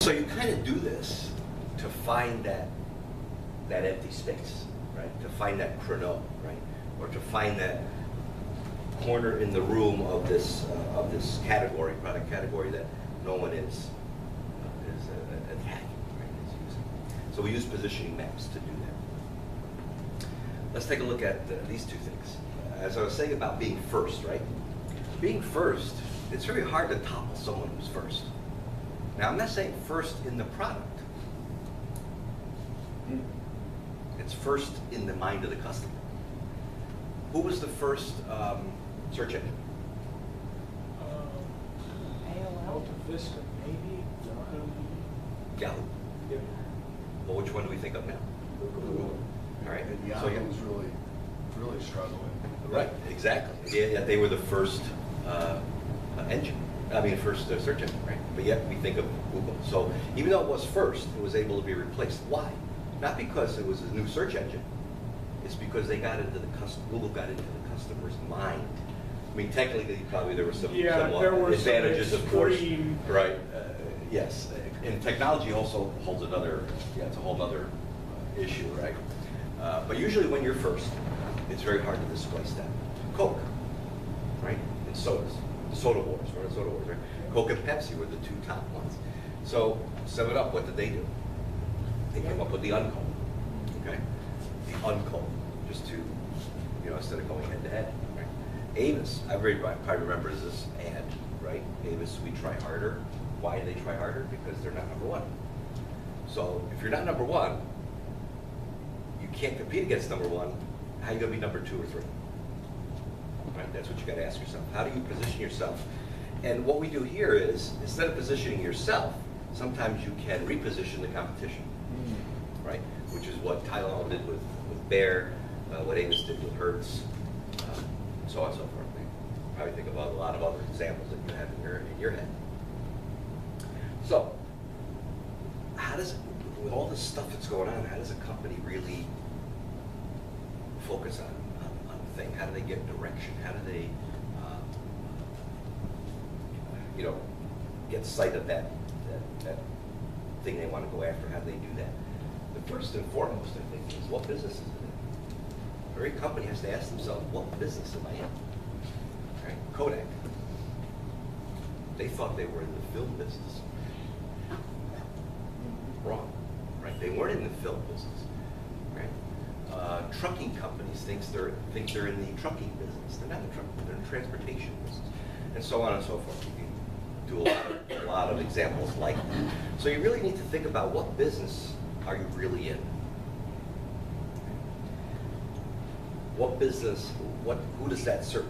So you kind of do this to find that empty space, right? To find that chrono, right? Or to find that corner in the room of this category, product category that no one is attacking, right? Is using. So we use positioning maps to do that. Let's take a look at these two things. As I was saying about being first, right? Being first, it's very hard to topple someone who's first. Now, I'm not saying first in the product. It's first in the mind of the customer. Who was the first search engine? AOL. Vista, maybe. Yahoo. Yeah. Well, which one do we think of now? Google. All right. And Yahoo was really struggling. Right, exactly. Yeah, they were the first engine. I mean, first search engine, right? But yet we think of Google. So even though it was first, it was able to be replaced. Why? Not because it was a new search engine. It's because they got into Google got into the customer's mind. I mean, technically, probably there were some advantages, of course. Right. Yes. And technology also holds another. Yeah, it's a whole other issue, right? But usually, when you're first, it's very hard to displace that. Coke, right? And sodas. Soda wars, right? Soda wars, right? Coke and Pepsi were the two top ones. So, sum it up, what did they do? They came up with the Uncold, okay? The Uncold, just to, instead of going head to head, right? Avis, everybody probably remembers this ad, right? Avis, we try harder. Why do they try harder? Because they're not number one. So, if you're not number one, you can't compete against number one. How are you going to be number 2 or 3? Right? That's what you got to ask yourself. How do you position yourself? And what we do here is, instead of positioning yourself, sometimes you can reposition the competition, right? Which is what Tylenol did with Bayer, what Avis did with Hertz, so on and so forth. You probably think about a lot of other examples that you have in your head. So, how does, with all this stuff that's going on, how does a company really focus on the thing? How do they get direction? How do they, get sight of that thing they want to go after? How do they do that? The first and foremost, I think, is what business is it in? Every company has to ask themselves, what business am I in? Right? Kodak. They thought they were in the film business. Wrong. Right? They weren't in the film business. Right? Trucking companies think they're in the trucking business. They're not in the trucking, they're in the transportation business, and so on and so forth. You can do a lot of examples like that. So you really need to think about what business are you really in? What business? Who does that serve?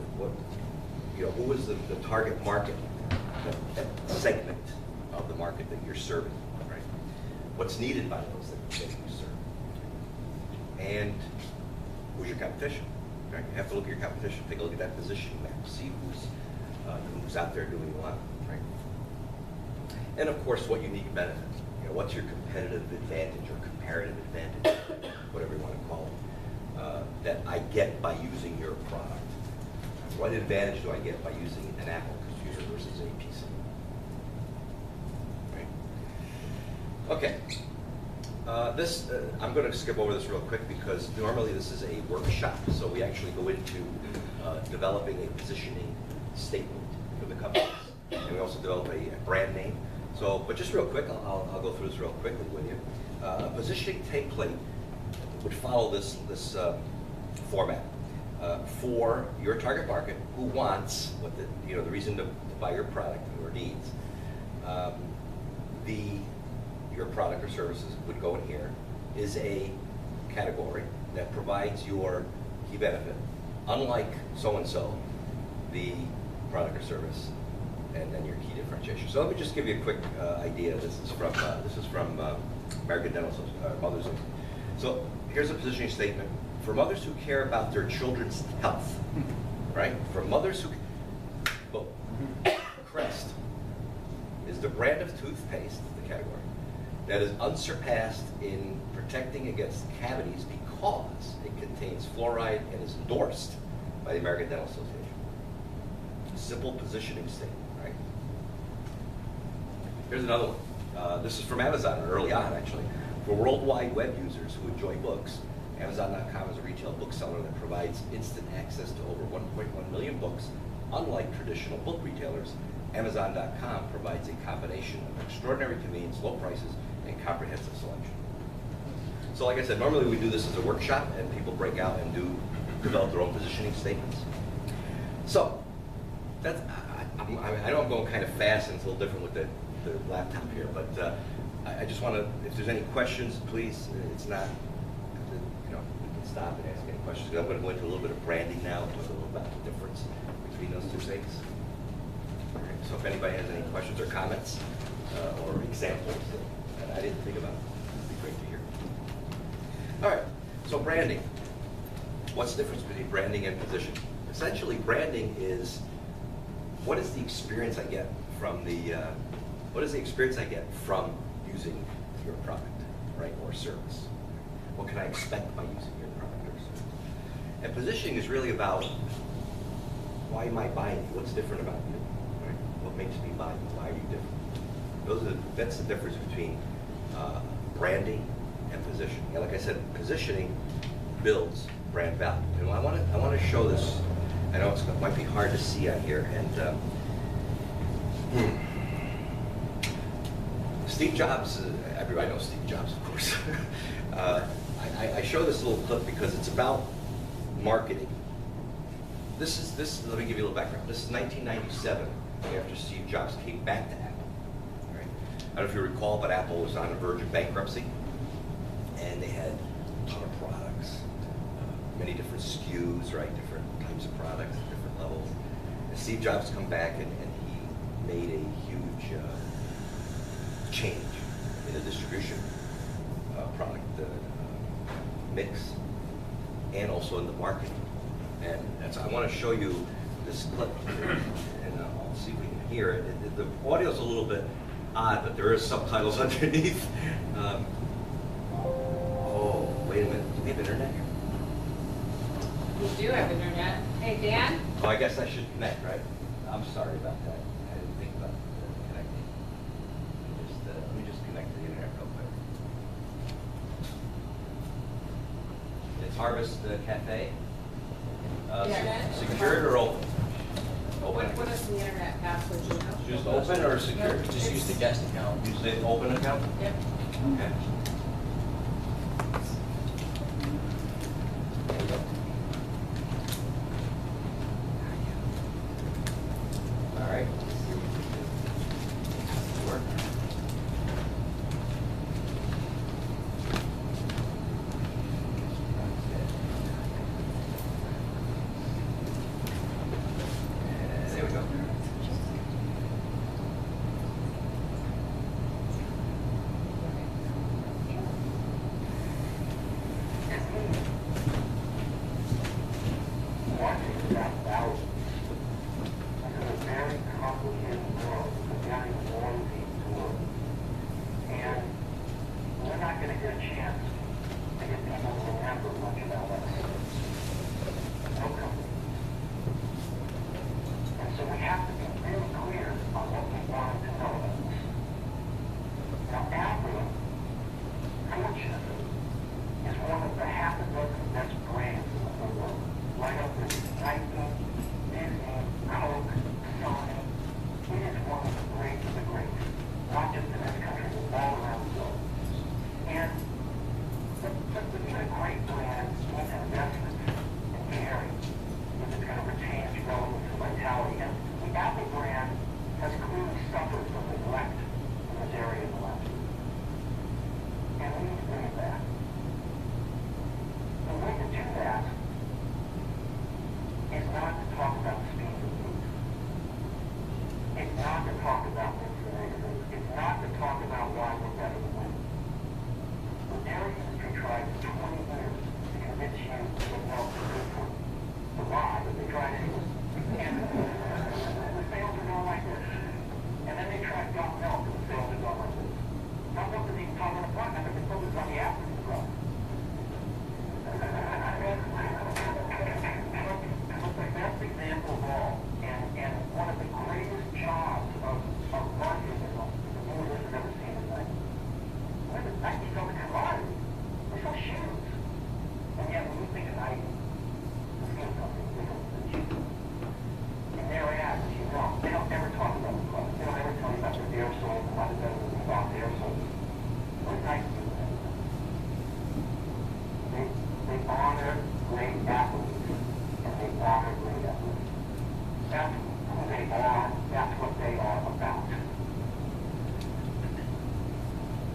Who is the target market, that segment of the market that you're serving? Right? What's needed by those that you serve? And who's your competition? Right? You have to look at your competition. Take a look at that positioning map. See who's out there doing what. Right? And of course, what unique benefit. What's your competitive advantage or comparative advantage, whatever you want to call it, that I get by using your product? What advantage do I get by using an Apple computer versus a PC? Right? Okay. I'm going to skip over this real quick because normally this is a workshop, so we actually go into developing a positioning statement for the companies, and we also develop a brand name. So, but just real quick, I'll go through this real quickly with you. A positioning template would follow this format for your target market, who wants what the reason to buy your product or needs. Your product or services would go in here, is a category that provides your key benefit, unlike so-and-so, the product or service, and then your key differentiation. So let me just give you a quick idea. This is from American Dental Mothers. So here's a positioning statement. For mothers who care about their children's health, right? For mothers who, Crest is the brand of toothpaste, the category, that is unsurpassed in protecting against cavities because it contains fluoride and is endorsed by the American Dental Association. Simple positioning statement, right? Here's another one. This is from Amazon early on, actually. For worldwide web users who enjoy books, Amazon.com is a retail bookseller that provides instant access to over 1.1 million books. Unlike traditional book retailers, Amazon.com provides a combination of extraordinary convenience, low prices, and comprehensive selection. So like I said, normally we do this as a workshop, and people break out and develop their own positioning statements. So, that's, I know I'm going kind of fast, and it's a little different with the laptop here, but I just want to, if there's any questions, please, it's not, you know, you can stop and ask any questions. I'm going to go into a little bit of branding now, talk a little about the difference between those two things. All right, so if anybody has any questions or comments or examples that I didn't think about, it'd be great to hear. All right, so branding. What's the difference between branding and positioning? Essentially, branding is what is the experience I get from using your product, right, or service? What can I expect by using your product or service? And positioning is really about why am I buying you? What's different about you? Right? What makes me buy you? Why are you different? That's the difference between branding and positioning. And like I said, positioning builds brand value. And I want to show this. I know it might be hard to see on here, and Steve Jobs. Everybody knows Steve Jobs, of course. I show this little clip because it's about marketing. This. Let me give you a little background. This is 1997, after Steve Jobs came back to Apple. Right? I don't know if you recall, but Apple was on the verge of bankruptcy, and they had a ton of products, many different SKUs, right? Different types of products at different levels. And Steve Jobs come back, and he made a huge change in the distribution product mix, and also in the marketing. And that's, I want to show you this clip, and I'll see if we can hear it. The audio's a little bit odd, but there is subtitles underneath. Oh, wait a minute. Do we have internet here? We do have internet. Hey, Dan? Oh, I guess I should connect, right? I'm sorry about that. I didn't think about connecting. Let me just connect to the internet real quick. It's Harvest Cafe. Yeah. Secured or open? Open. What is the internet password, you know? Just open or secured? Just use the guest account. Use the open account? Yep. Okay. There we go. All right. Work. There we go. Watching that out. This is a very complicated world. It's a very noisy world. And we're not going to get a chance to get people to remember much about us. No company. And so we have to be really clear on what we want to know about us. Now, Apple, fortunately, is one of the half a dozen best brands in the whole world. Right up with Nike, Disney, Coke, Sony. It is one of the greats of the greats. Not just in this country, but all around the world. And to be a great brand,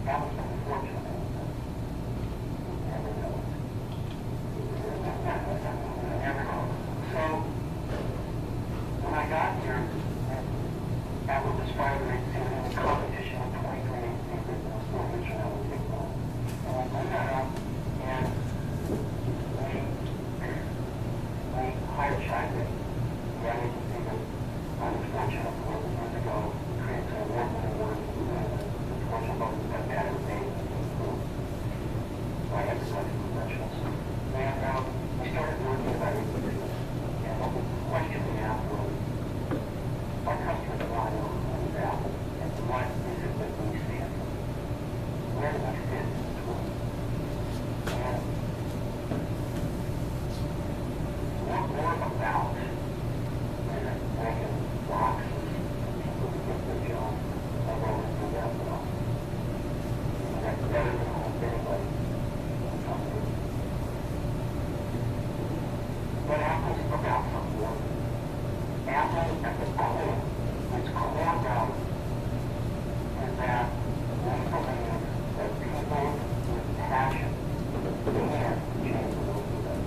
That was unfortunate. Never know. Never know. So, when I got here, that was aspiring to a competition of 23 secret original signal. And I got up and we hired Shively, the agency that I was fortunate for years ago, created an award-winning fortune bonus that had a name by exercising professionals. And we started working about it, and the question we asked was, our customers want to know who is Apple, and what is it that we stand for? Where do we fit in this world? And what more about isn't making boxes for people to get their job, although we do that well. And that's better than almost anybody in the company. But Apple's about something more. Apple at the core, its core value is that we believe that people with passion can change the world for them.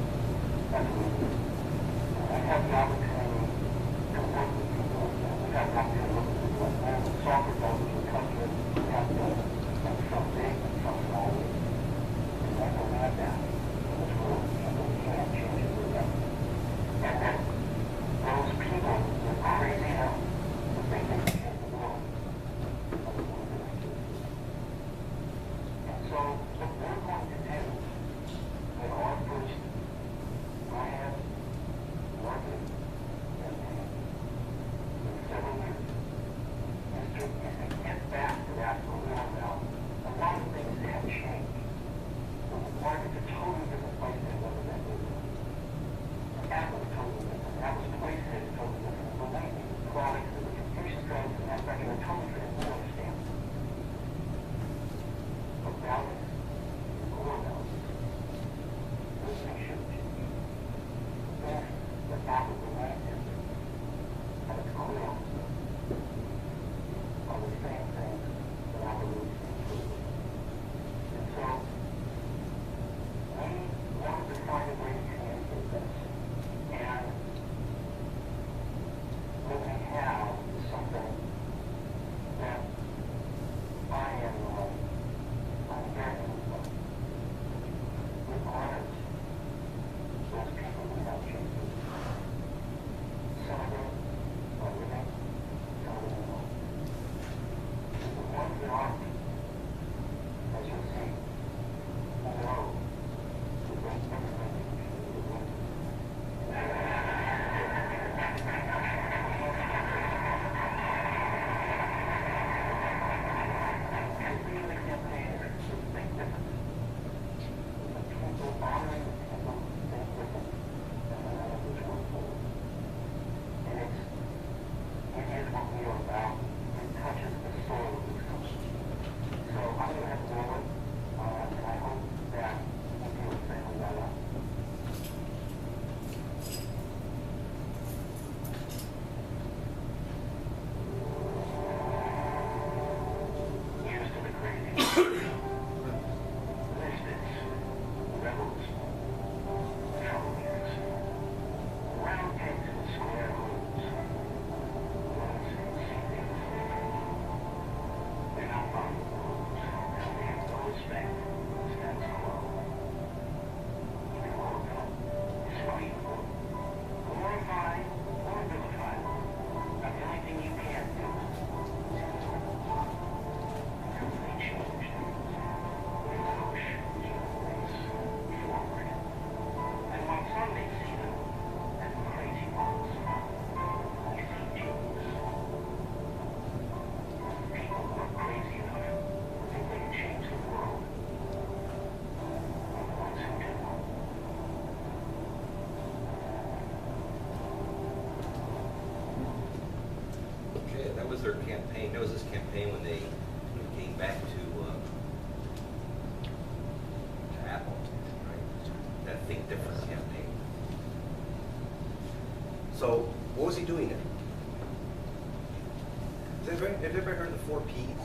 That's what we do. We have the opportunity to work with people. We have the opportunity to look at people like all the software developers and customers. We have done some big and some small. And we believe that in this world, people can change it for them. And that those people are crazy enough to think they can change the world. And so, what we're going to do in our first brand marketing campaign in several years is to get back to that core value. A lot of things have changed. The market's a totally different place than it was that year. Apple's totally different. Apple's place is totally different. The way the products and the communication strategies and manufacturing are totally different. We understand. But values, core values, those things shouldn't change. Things that Apple believes in at its core are the same things that Apple believes in. And so, we wanted to find a way to communicate this. And what we have is something that I am very moved by. It honors those people who have changed. Some of them are living, some of them are not. And the ones that aren't, as you'll see, will know that there's everything they can do to win. Was their campaign? That was this campaign when they came back to Apple, right? That Think Different campaign. So, what was he doing there? Have you ever heard of the 4 Ps?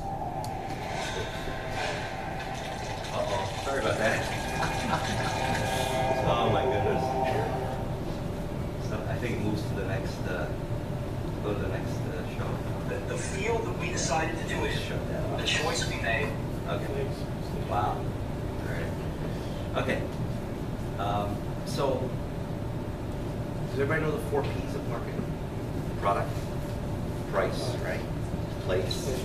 Does everybody know the 4 Ps of marketing? Product, price, right? Place.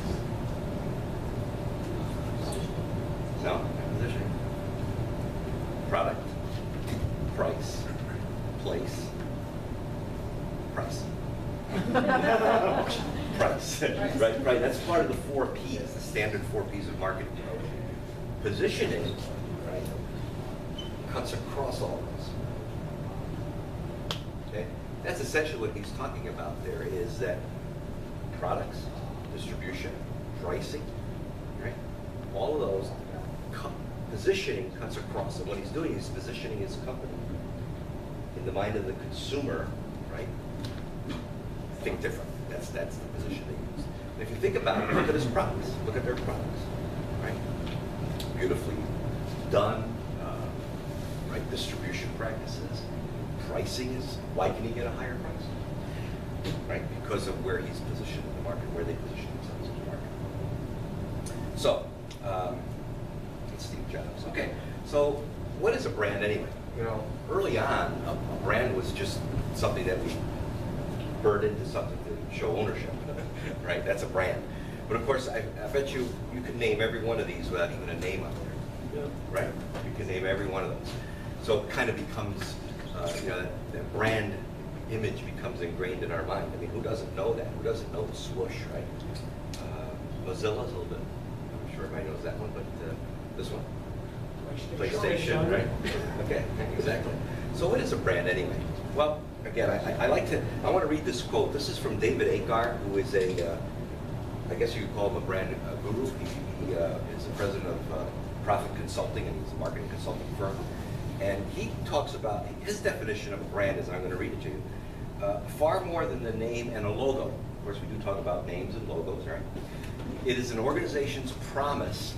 No? Positioning. Product, price, place, price. Price, right, that's part of the 4 Ps, the standard 4 Ps of marketing. Positioning, right, cuts across all of this. Okay? That's essentially what he's talking about there, is that products, distribution, pricing, right, all of those, positioning cuts across. And what he's doing is positioning his company in the mind of the consumer, right? Think different. That's the position they use. And if you think about it, look at his products. Look at their products, right? Beautifully done, right? Distribution practices. Pricing is, why can he get a higher price? Right? Because of where he's positioned in the market, where they position themselves in the market. So, it's Steve Jobs. Okay, so what is a brand anyway? You know, early on, a brand was just something that we burned into something to show ownership, right? That's a brand. But of course, I bet you could name every one of these without even a name up there, right? You can name every one of those. So it kind of becomes, you know, that brand image becomes ingrained in our mind. I mean, who doesn't know that? Who doesn't know the swoosh, right? Mozilla's a little bit, I'm sure everybody knows that one, but this one? PlayStation, right? Okay, exactly. So what is a brand anyway? Well, again, I want to read this quote. This is from David Akar, who is I guess you could call him a brand guru. He is the president of Profit Consulting, and he's a marketing consulting firm. And he talks about, his definition of a brand is, and I'm going to read it to you, far more than the name and a logo. Of course, we do talk about names and logos, right? It is an organization's promise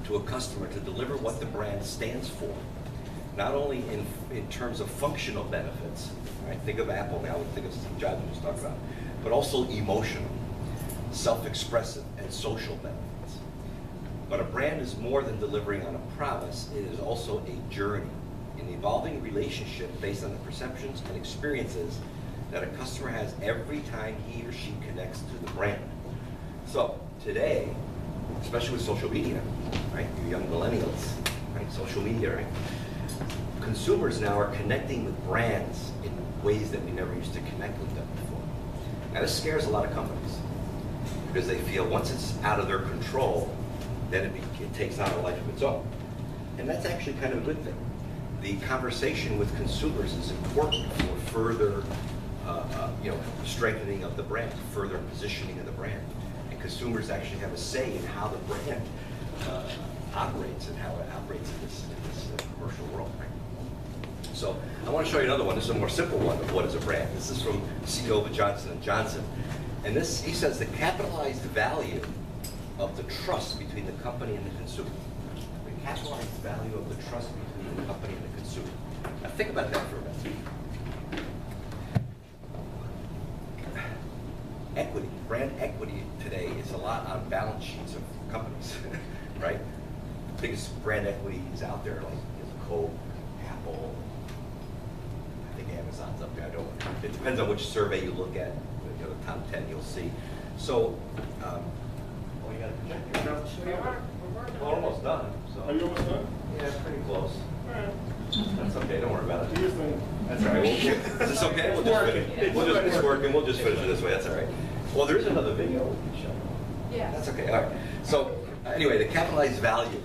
to a customer to deliver what the brand stands for, not only in terms of functional benefits, right? Think of Apple now, think of Steve Jobs we just talked about, but also emotional, self-expressive, and social benefits. But a brand is more than delivering on a promise. It is also a journey, an evolving relationship based on the perceptions and experiences that a customer has every time he or she connects to the brand. So today, especially with social media, right? You young millennials, right? Social media, right? Consumers now are connecting with brands in ways that we never used to connect with them before. Now this scares a lot of companies because they feel once it's out of their control, then it takes on a life of its own. And that's actually kind of a good thing. The conversation with consumers is important for further you know, strengthening of the brand, further positioning of the brand. And consumers actually have a say in how the brand operates and how it operates in this commercial world, right? So I want to show you another one. This is a more simple one of what is a brand. This is from CEO of Johnson & Johnson. And this, he says, the capitalized value of the trust between the company and the consumer. The capitalized value of the trust between the company and the consumer. Now think about that for a minute. Equity, brand equity today is a lot on balance sheets of companies, right? The biggest brand equities out there, like Coke, Apple, I think Amazon's up there. I don't. It depends on which survey you look at. You know, the top 10 you'll see. So, oh, you got a projector? No, we're almost done. So. Are you almost done? Yeah, pretty close. All right. That's okay. Don't worry about it. Do your thing. That's all right. Is this okay? We'll just finish. It's working. We'll just finish it this way. That's all right. Well, there is another video we can show. Yeah. That's okay. All right. So anyway, the capitalized value